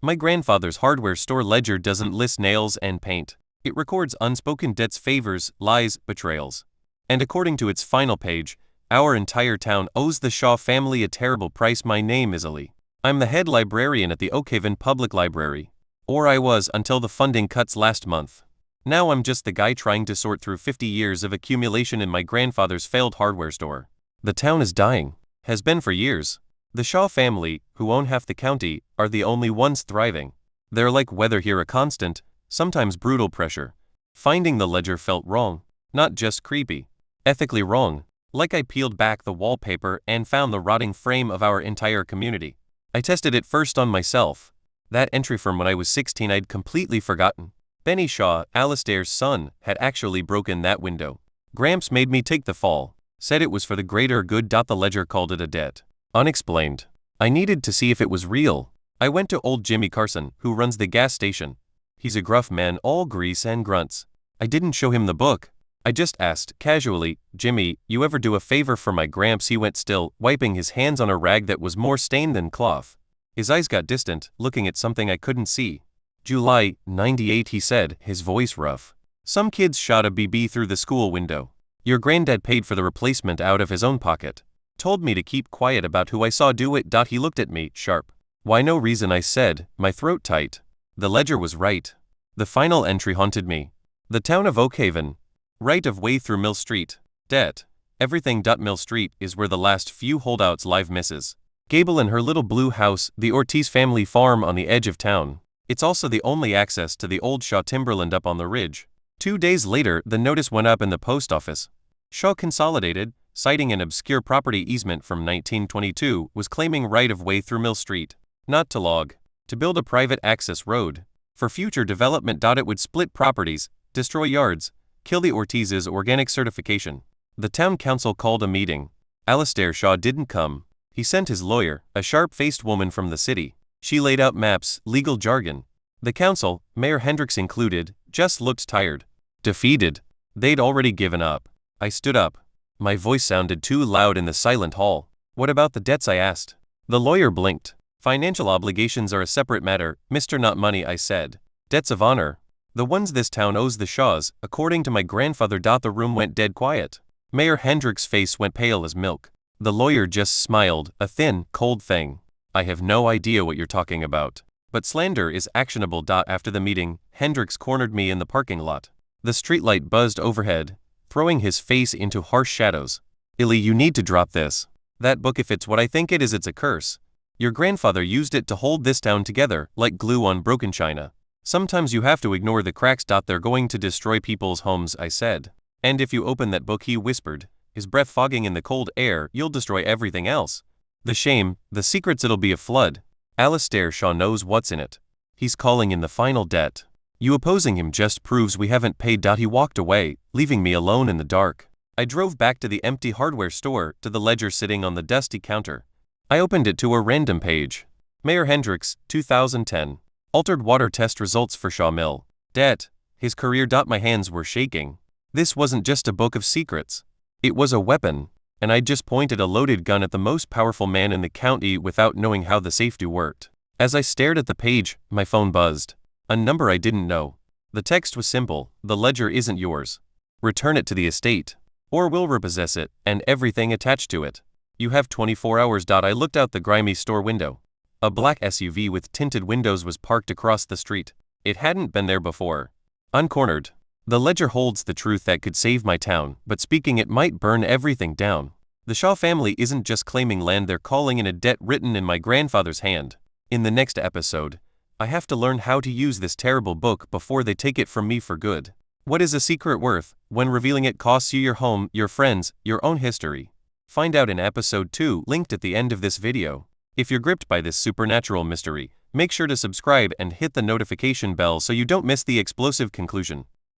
My grandfather's hardware store ledger doesn't list nails and paint. It records unspoken debts, favors, lies, betrayals. And according to its final page, our entire town owes the Shaw family a terrible price. My name is Ali. I'm the head librarian at the Oakhaven Public Library. Or I was until the funding cuts last month. Now I'm just the guy trying to sort through 50 years of accumulation in my grandfather's failed hardware store. The town is dying. Has been for years. The Shaw family, who own half the county, are the only ones thriving. They're like weather here, a constant, sometimes brutal pressure. Finding the ledger felt wrong, not just creepy, ethically wrong, like I peeled back the wallpaper and found the rotting frame of our entire community. I tested it first on myself. That entry from when I was 16 I'd completely forgotten. Benny Shaw, Alastair's son, had actually broken that window. Gramps made me take the fall, said it was for the greater good. The ledger called it a debt. Unexplained. I needed to see if it was real. I went to old Jimmy Carson, who runs the gas station. He's a gruff man, all grease and grunts. I didn't show him the book. I just asked, casually, Jimmy, you ever do a favor for my Gramps? He went still, wiping his hands on a rag that was more stained than cloth. His eyes got distant, looking at something I couldn't see. July, 98, he said, his voice rough. Some kids shot a BB through the school window. Your granddad paid for the replacement out of his own pocket. Told me to keep quiet about who I saw do it. He looked at me, sharp. Why, no reason, I said, my throat tight. The ledger was right. The final entry haunted me. The town of Oakhaven. Right of way through Mill Street. Debt. Everything. Mill Street is where the last few holdouts live. Mrs. Gable and her little blue house, the Ortiz family farm on the edge of town. It's also the only access to the old Shaw timberland up on the ridge. 2 days later, the notice went up in the post office. Shaw Consolidated, citing an obscure property easement from 1922, was claiming right of way through Mill Street. Not to log. To build a private access road. For future development. It would split properties, destroy yards, kill the Ortiz's organic certification. The town council called a meeting. Alastair Shaw didn't come. He sent his lawyer, a sharp-faced woman from the city. She laid out maps, legal jargon. The council, Mayor Hendricks included, just looked tired. Defeated. They'd already given up. I stood up. My voice sounded too loud in the silent hall. What about the debts? I asked. The lawyer blinked. Financial obligations are a separate matter, Mr. Not money, I said. Debts of honor. The ones this town owes the Shaws, according to my grandfather. The room went dead quiet. Mayor Hendricks' face went pale as milk. The lawyer just smiled, a thin, cold thing. I have no idea what you're talking about. But slander is actionable. After the meeting, Hendricks cornered me in the parking lot. The streetlight buzzed overhead, throwing his face into harsh shadows. Illy, you need to drop this. That book, if it's what I think it is, it's a curse. Your grandfather used it to hold this town together, like glue on broken china. Sometimes you have to ignore the cracks. They're going to destroy people's homes, I said. And if you open that book, he whispered, his breath fogging in the cold air, you'll destroy everything else. The shame, the secrets, it'll be a flood. Alastair Shaw knows what's in it. He's calling in the final debt. You opposing him just proves we haven't paid. He walked away, leaving me alone in the dark. I drove back to the empty hardware store, to the ledger sitting on the dusty counter. I opened it to a random page. Mayor Hendricks, 2010. Altered water test results for Shaw Mill. Debt. His career. My hands were shaking. This wasn't just a book of secrets. It was a weapon, and I'd just pointed a loaded gun at the most powerful man in the county without knowing how the safety worked. As I stared at the page, my phone buzzed. A number I didn't know. The text was simple: the ledger isn't yours. Return it to the estate, or we'll repossess it, and everything attached to it. You have 24 hours. I looked out the grimy store window. A black SUV with tinted windows was parked across the street. It hadn't been there before. Uncornered. The ledger holds the truth that could save my town, but speaking it might burn everything down. The Shaw family isn't just claiming land, they're calling in a debt written in my grandfather's hand. In the next episode, I have to learn how to use this terrible book before they take it from me for good. What is a secret worth when revealing it costs you your home, your friends, your own history? Find out in episode 2, linked at the end of this video. If you're gripped by this supernatural mystery, make sure to subscribe and hit the notification bell so you don't miss the explosive conclusion.